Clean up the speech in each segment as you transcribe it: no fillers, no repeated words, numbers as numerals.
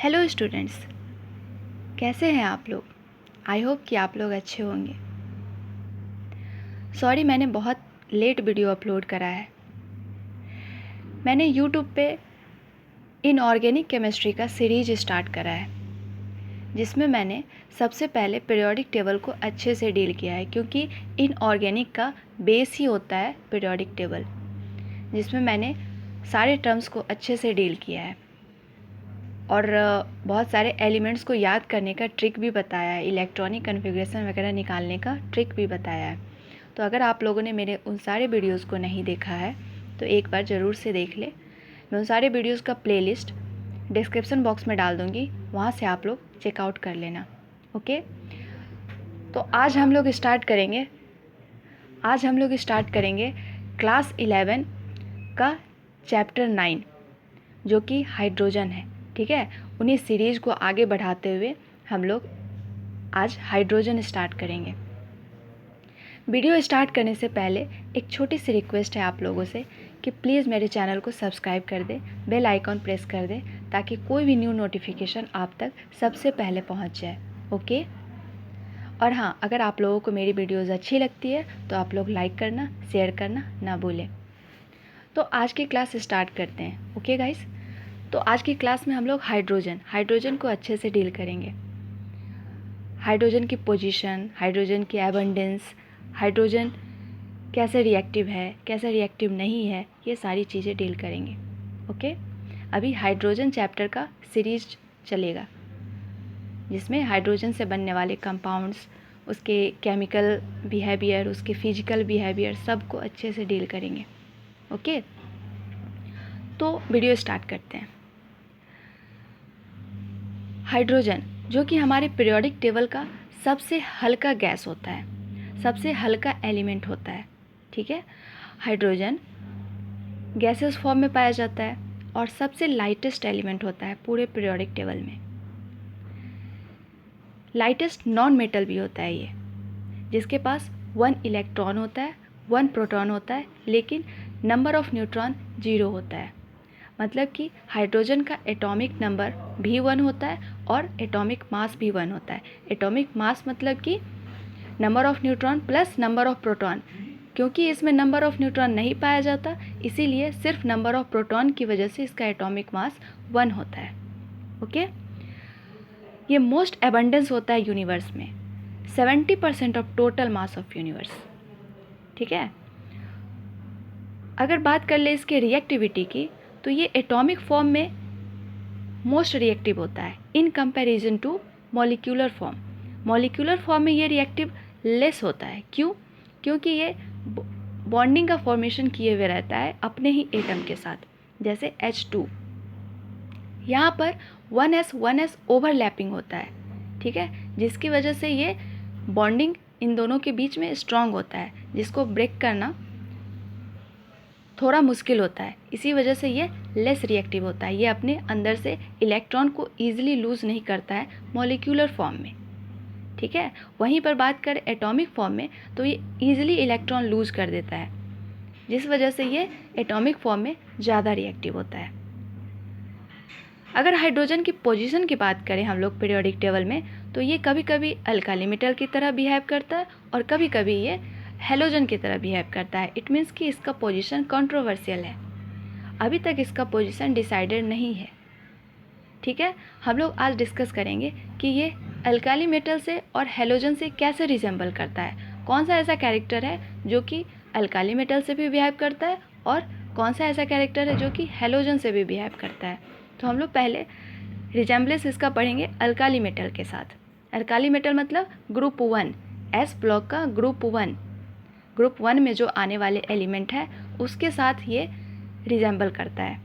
Hello students, कैसे हैं आप लोग। आई होप कि आप लोग अच्छे होंगे। सॉरी, मैंने बहुत लेट वीडियो अपलोड करा है। मैंने यूट्यूब पे इनऑर्गेनिक केमिस्ट्री का सीरीज स्टार्ट करा है, जिसमें मैंने सबसे पहले पीरियोडिक टेबल को अच्छे से डील किया है, क्योंकि इनऑर्गेनिक का बेस ही होता है पीरियोडिक टेबल, जिसमें मैंने सारे टर्म्स को अच्छे से डील किया है और बहुत सारे एलिमेंट्स को याद करने का ट्रिक भी बताया है, इलेक्ट्रॉनिक कन्फिग्रेशन वगैरह निकालने का ट्रिक भी बताया है। तो अगर आप लोगों ने मेरे उन सारे वीडियोस को नहीं देखा है तो एक बार ज़रूर से देख ले। मैं उन सारे वीडियोस का प्लेलिस्ट डिस्क्रिप्शन बॉक्स में डाल दूँगी, वहाँ से आप लोग चेकआउट कर लेना। ओके, तो आज हम लोग स्टार्ट करेंगे क्लास 11 का चैप्टर 9, जो कि हाइड्रोजन है। ठीक है, उन्हीं सीरीज़ को आगे बढ़ाते हुए हम लोग आज हाइड्रोजन स्टार्ट करेंगे। वीडियो स्टार्ट करने से पहले एक छोटी सी रिक्वेस्ट है आप लोगों से कि प्लीज़ मेरे चैनल को सब्सक्राइब कर दें, बेल आइकॉन प्रेस कर दें, ताकि कोई भी न्यू नोटिफिकेशन आप तक सबसे पहले पहुंच जाए। ओके, और हाँ, अगर आप लोगों को मेरी वीडियोस अच्छी लगती है तो आप लोग लाइक करना, शेयर करना ना भूलें। तो आज की क्लास स्टार्ट करते हैं। ओके गाइस, तो आज की क्लास में हम लोग हाइड्रोजन को अच्छे से डील करेंगे। हाइड्रोजन की पोजीशन, हाइड्रोजन की एबंडेंस, हाइड्रोजन कैसे रिएक्टिव है, कैसे रिएक्टिव नहीं है, ये सारी चीज़ें डील करेंगे। ओके, अभी हाइड्रोजन चैप्टर का सीरीज चलेगा, जिसमें हाइड्रोजन से बनने वाले कंपाउंड्स, उसके केमिकल बिहेवियर, उसके फिजिकल बिहेवियर, सब को अच्छे से डील करेंगे। ओके, तो वीडियो स्टार्ट करते हैं। हाइड्रोजन, जो कि हमारे पीरियोडिक टेबल का सबसे हल्का गैस होता है, सबसे हल्का एलिमेंट होता है। ठीक है, हाइड्रोजन गैसेस फॉर्म में पाया जाता है और सबसे लाइटेस्ट एलिमेंट होता है पूरे पीरियोडिक टेबल में। लाइटेस्ट नॉन मेटल भी होता है ये, जिसके पास 1 इलेक्ट्रॉन होता है, 1 प्रोटॉन होता है, लेकिन नंबर ऑफ न्यूट्रॉन 0 होता है। मतलब कि हाइड्रोजन का एटॉमिक नंबर भी 1 होता है और एटॉमिक मास भी 1 होता है। एटॉमिक मास मतलब कि number of neutron plus number of proton. क्योंकि इसमें नंबर ऑफ न्यूट्रॉन नहीं पाया जाता, इसीलिए सिर्फ नंबर ऑफ प्रोटॉन की वजह से इसका एटॉमिक मास 1 होता है। ओके, ये मोस्ट एबंडेंस होता है यूनिवर्स में, 70% of total mass of universe. ठीक है, अगर बात कर ले इसके रिएक्टिविटी की, तो ये एटॉमिक फॉर्म में मोस्ट रिएक्टिव होता है in comparison to molecular form. Molecular form में ये रिएक्टिव लेस होता है। क्यों? क्योंकि ये बॉन्डिंग का फॉर्मेशन किए हुए रहता है अपने ही एटम के साथ, जैसे H2। यहाँ पर 1s ओवरलैपिंग होता है। ठीक है, जिसकी वजह से ये बॉन्डिंग इन दोनों के बीच में स्ट्रांग होता है, जिसको ब्रेक करना थोड़ा मुश्किल होता है। इसी वजह से ये लेस रिएक्टिव होता है। ये अपने अंदर से इलेक्ट्रॉन को ईजिली लूज़ नहीं करता है मॉलिक्यूलर फॉर्म में। ठीक है, वहीं पर बात करें एटॉमिक फॉर्म में, तो ये ईजिली इलेक्ट्रॉन लूज़ कर देता है, जिस वजह से ये एटॉमिक फॉर्म में ज़्यादा रिएक्टिव होता है। अगर हाइड्रोजन की पोजीशन की बात करें हम लोग पीरियोडिक टेबल में, तो ये कभी कभी अल्काली मेटल की तरह बिहेव करता है और कभी कभी ये हेलोजन की तरह बिहेव करता है। इट मीन्स कि इसका पोजीशन कंट्रोवर्शियल है, अभी तक इसका पोजीशन डिसाइडेड नहीं है। ठीक है, हम लोग आज डिस्कस करेंगे कि ये अल्काली मेटल से और हेलोजन से कैसे रिजेंबल करता है, कौन सा ऐसा कैरेक्टर है जो कि अल्काली मेटल से भी बिहेव करता है और कौन सा ऐसा कैरेक्टर है जो कि हेलोजन से भी बिहेव करता है। तो हम लोग पहले रिजेंबलेंस इसका पढ़ेंगे अल्काली मेटल के साथ। अल्काली मेटल मतलब ग्रुप 1, एस ब्लॉक का ग्रुप 1 में जो आने वाले एलिमेंट है उसके साथ ये रिजेंबल करता है।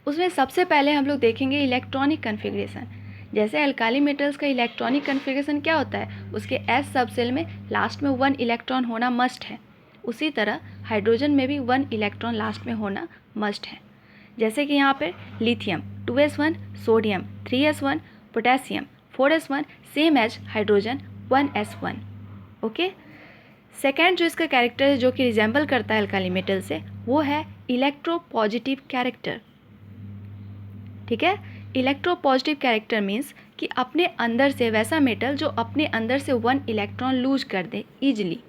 उसमें सबसे पहले हम लोग देखेंगे इलेक्ट्रॉनिक कन्फिग्रेशन। जैसे अल्काली मेटल्स का इलेक्ट्रॉनिक कन्फिग्रेशन क्या होता है, उसके एस सब सेल में लास्ट में 1 इलेक्ट्रॉन होना मस्ट है। उसी तरह हाइड्रोजन में भी 1 इलेक्ट्रॉन लास्ट में होना मस्ट है। जैसे कि यहाँ पर lithium 2s1, sodium 3s1, potassium 4s1, same as hydrogen 1s1। Okay, second जो इसका कैरेक्टर है जो कि रिजेंबल करता है अल्काली मेटल से, वो है इलेक्ट्रोपॉजिटिव कैरेक्टर। ठीक है, इलेक्ट्रोपॉजिटिव कैरेक्टर मीन्स कि अपने अंदर से वैसा मेटल जो अपने अंदर से 1 इलेक्ट्रॉन लूज कर दे ईजिली।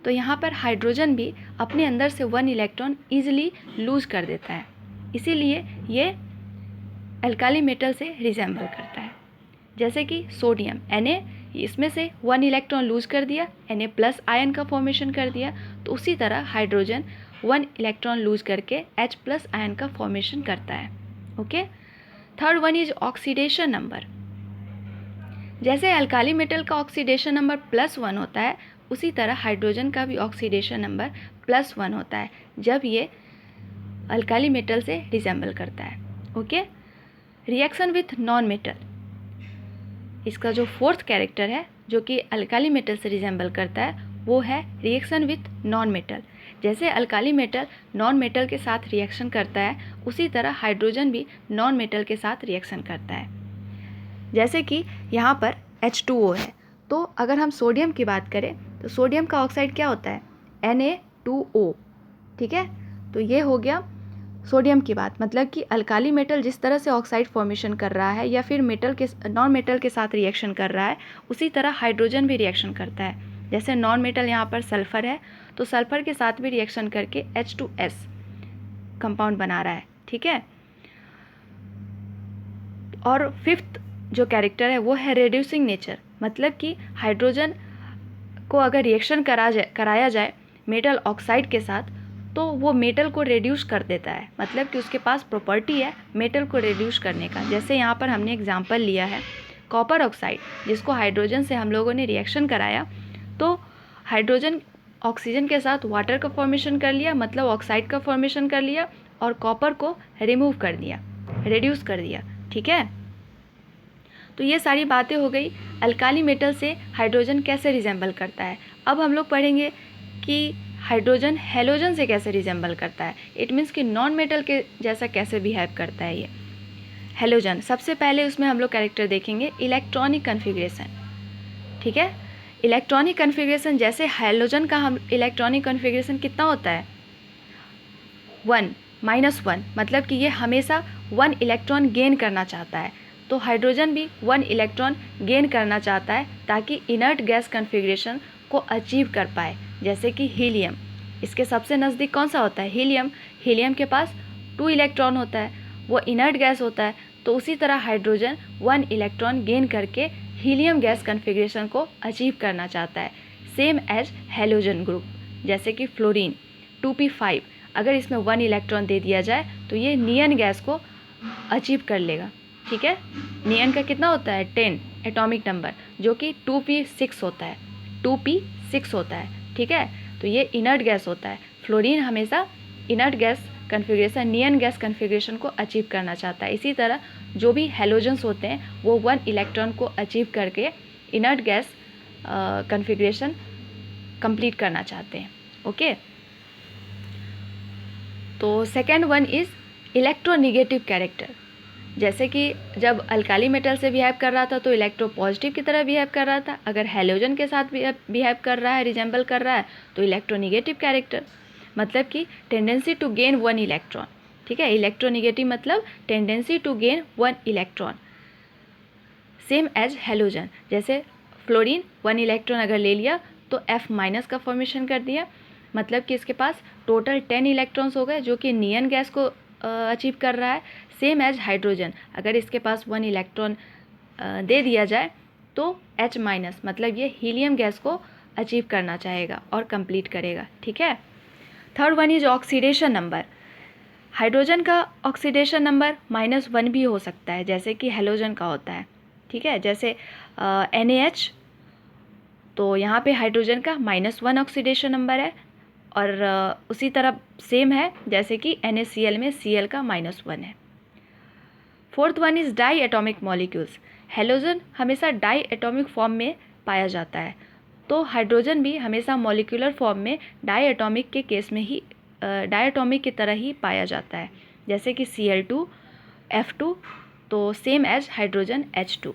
तो यहाँ पर हाइड्रोजन भी अपने अंदर से 1 इलेक्ट्रॉन ईजिली लूज कर देता है, इसीलिए ये अल्काली मेटल से रिजेंबल करता है। जैसे कि सोडियम Na, इसमें से 1 इलेक्ट्रॉन लूज कर दिया, Na+ आयन का फॉर्मेशन कर दिया, तो उसी तरह हाइड्रोजन 1 इलेक्ट्रॉन लूज करके H+ आयन का फॉर्मेशन करता है। Okay. Third one is oxidation number. जैसे अल्काली मेटल का ऑक्सीडेशन नंबर +1 होता है, उसी तरह हाइड्रोजन का भी ऑक्सीडेशन नंबर +1 होता है जब ये अल्काली मेटल से रिजेंबल करता है। Okay. Reaction with non metal, इसका जो फोर्थ कैरेक्टर है जो कि अल्काली मेटल से रिजेंबल करता है वो है रिएक्शन विथ नॉन मेटल। जैसे अल्काली मेटल नॉन मेटल के साथ रिएक्शन करता है, उसी तरह हाइड्रोजन भी नॉन मेटल के साथ रिएक्शन करता है। जैसे कि यहाँ पर H2O है, तो अगर हम सोडियम की बात करें तो सोडियम का ऑक्साइड क्या होता है, Na2O। ठीक है, तो ये हो गया सोडियम की बात। मतलब कि अल्काली मेटल जिस तरह से ऑक्साइड फॉर्मेशन कर रहा है या फिर मेटल के नॉन मेटल के साथ रिएक्शन कर रहा है, उसी तरह हाइड्रोजन भी रिएक्शन करता है। जैसे नॉन मेटल यहाँ पर सल्फ़र है, तो सल्फ़र के साथ भी रिएक्शन करके H2S कंपाउंड बना रहा है। ठीक है। और फिफ्थ जो कैरेक्टर है वो है रिड्यूसिंग नेचर। मतलब कि हाइड्रोजन को अगर रिएक्शन कराया जाए मेटल ऑक्साइड के साथ, तो वो मेटल को रिड्यूस कर देता है। मतलब कि उसके पास प्रॉपर्टी है मेटल को रिड्यूस करने का। जैसे यहाँ पर हमने एग्जांपल लिया है कॉपर ऑक्साइड, जिसको हाइड्रोजन से हम लोगों ने रिएक्शन कराया, तो हाइड्रोजन ऑक्सीजन के साथ वाटर का फॉर्मेशन कर लिया, मतलब ऑक्साइड का फॉर्मेशन कर लिया, और कॉपर को रिमूव कर दिया, रिड्यूस कर दिया। ठीक है, तो ये सारी बातें हो गई अल्काली मेटल से हाइड्रोजन कैसे रिजेंबल करता है। अब हम लोग पढ़ेंगे कि हाइड्रोजन हेलोजन से कैसे रिजेंबल करता है। इट मीन्स कि नॉन मेटल के जैसा कैसे बिहेव करता है ये हेलोजन। सबसे पहले उसमें हम लोग कैरेक्टर देखेंगे इलेक्ट्रॉनिक कन्फिग्रेशन। ठीक है, इलेक्ट्रॉनिक कन्फिग्रेशन, जैसे हेलोजन का हम इलेक्ट्रॉनिक कन्फिग्रेशन कितना होता है 1 -1, मतलब कि ये हमेशा 1 इलेक्ट्रॉन गेन करना चाहता है। तो हाइड्रोजन भी 1 इलेक्ट्रॉन गेन करना चाहता है ताकि इनर्ट गैस कन्फिग्रेशन को अचीव कर पाए। जैसे कि हीलियम, इसके सबसे नज़दीक कौन सा होता है, हीलियम। हीलियम के पास 2 इलेक्ट्रॉन होता है, वो इनर्ट गैस होता है। तो उसी तरह हाइड्रोजन 1 इलेक्ट्रॉन गेन करके हीलियम गैस कन्फिग्रेशन को अचीव करना चाहता है, सेम एज हेलोजन ग्रुप। जैसे कि फ्लोरीन 2p5, अगर इसमें 1 इलेक्ट्रॉन दे दिया जाए तो ये नियन गैस को अचीव कर लेगा। ठीक है, नियन का कितना होता है 10 एटॉमिक नंबर, जो कि 2p6 होता है, 2p6 होता है। ठीक है, तो ये इनर्ट गैस होता है। फ्लोरीन हमेशा इनर्ट गैस कन्फिग्रेशन, नियन गैस कन्फिग्रेशन को अचीव करना चाहता है। इसी तरह जो भी हेलोजन्स होते हैं वो 1 इलेक्ट्रॉन को अचीव करके इनर्ट गैस कन्फिग्रेशन कंप्लीट करना चाहते हैं। ओके, तो second one is electronegative character. जैसे कि जब अल्काली मेटल से बिहेव कर रहा था तो इलेक्ट्रोपॉजिटिव की तरह बिहेव कर रहा था, अगर हेलोजन के साथ बिहेव कर रहा है, रिजेंबल कर रहा है, तो इलेक्ट्रोनिगेटिव कैरेक्टर। मतलब कि टेंडेंसी टू गेन 1 इलेक्ट्रॉन। ठीक है, इलेक्ट्रोनिगेटिव मतलब tendency to gain 1 electron, same as halogen. जैसे फ्लोरीन 1 इलेक्ट्रॉन अगर ले लिया तो F- का फॉर्मेशन कर दिया, मतलब कि इसके पास टोटल 10 इलेक्ट्रॉन्स हो गए जो कि नियन गैस को अचीव कर रहा है। सेम एज हाइड्रोजन, अगर इसके पास 1 इलेक्ट्रॉन दे दिया जाए तो H-, मतलब ये हीलियम गैस को अचीव करना चाहेगा और कंप्लीट करेगा। ठीक है, third one is oxidation number. Hydrogen का ऑक्सीडेशन नंबर -1 भी हो सकता है, जैसे कि हेलोजन का होता है। ठीक है, जैसे NaH, तो यहाँ पे हाइड्रोजन का -1 ऑक्सीडेशन नंबर है, और उसी तरह सेम है जैसे कि NaCl में Cl का -1 है। Fourth one is diatomic molecules. Halogen हमेशा डाई एटॉमिक फॉर्म में पाया जाता है, तो हाइड्रोजन भी हमेशा मॉलिक्यूलर फॉर्म में डाई एटॉमिक के केस में ही डाई एटॉमिक की तरह ही पाया जाता है, जैसे कि Cl2 F2, तो same as hydrogen H2।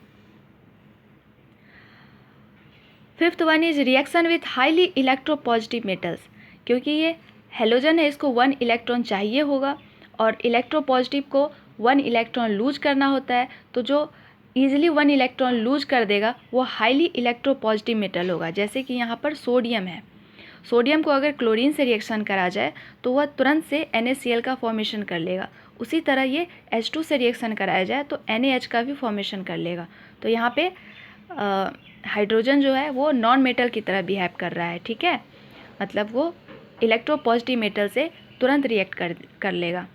Fifth one is reaction with highly electropositive metals. क्योंकि ये हेलोजन है, इसको 1 इलेक्ट्रॉन चाहिए होगा, और इलेक्ट्रोपॉजिटिव को 1 इलेक्ट्रॉन लूज करना होता है, तो जो ईजिली 1 इलेक्ट्रॉन लूज कर देगा वो हाईली इलेक्ट्रोपॉजिटिव मेटल होगा। जैसे कि यहाँ पर सोडियम है, सोडियम को अगर क्लोरीन से रिएक्शन करा जाए तो वह तुरंत से NaCl का फॉर्मेशन कर लेगा। उसी तरह ये H2 से रिएक्शन कराया जाए तो NaH का भी फॉर्मेशन कर लेगा। तो यहाँ पे हाइड्रोजन जो है वो नॉन मेटल की तरह बिहेव कर रहा है, ठीक है, मतलब वो इलेक्ट्रोपॉजिटिव मेटल से तुरंत रिएक्ट कर लेगा।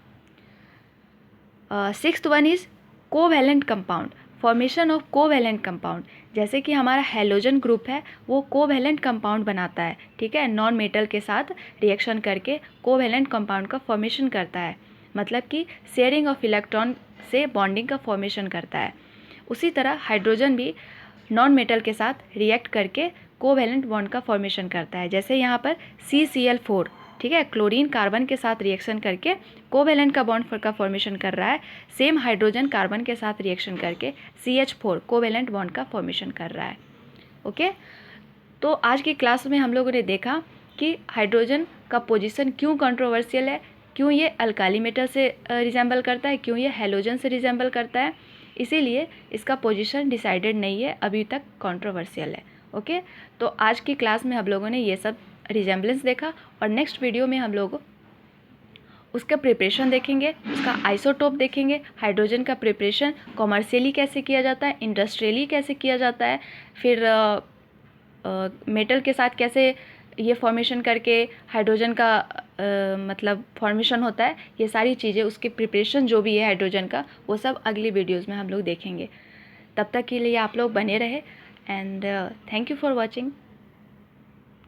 6th one is covalent compound, formation of covalent compound. जैसे कि हमारा हैलोजन ग्रुप है वो कोवैलेंट कंपाउंड बनाता है, ठीक है, नॉन मेटल के साथ रिएक्शन करके कोवैलेंट कंपाउंड का फॉर्मेशन करता है, मतलब कि शेयरिंग ऑफ इलेक्ट्रॉन से बॉन्डिंग का फॉर्मेशन करता है। उसी तरह हाइड्रोजन भी नॉन मेटल के साथ रिएक्ट करके कोवैलेंट बॉन्ड का फॉर्मेशन करता है। जैसे यहाँ पर CCl4, ठीक है, क्लोरीन कार्बन के साथ रिएक्शन करके कोवैलेंट का बॉन्ड का फॉर्मेशन कर रहा है, सेम हाइड्रोजन कार्बन के साथ रिएक्शन करके CH4 कोवैलेंट बॉन्ड का फॉर्मेशन कर रहा है। ओके, तो आज की क्लास में हम लोगों ने देखा कि हाइड्रोजन का पोजीशन क्यों कंट्रोवर्शियल है, क्यों ये अल्काली मेटल से रिजेंबल करता है, क्यों ये हैलोजन से रिजेंबल करता है, इसीलिए इसका पोजीशन डिसाइडेड नहीं है, अभी तक कंट्रोवर्शियल है। ओके, तो आज की क्लास में हम लोगों ने ये सब रिजेंबलेंस देखा और नेक्स्ट वीडियो में हम लोग उसका प्रिपरेशन देखेंगे, उसका आइसोटोप देखेंगे, हाइड्रोजन का प्रिपरेशन कॉमर्शियली कैसे किया जाता है, इंडस्ट्रियली कैसे किया जाता है, फिर मेटल के साथ कैसे ये फॉर्मेशन करके हाइड्रोजन का मतलब फॉर्मेशन होता है, ये सारी चीज़ें उसके प्रिपरेशन जो भी है हाइड्रोजन का वो सब अगली वीडियोज़ में हम लोग देखेंगे। तब तक के लिए आप लोग बने रहे and thank you for watching.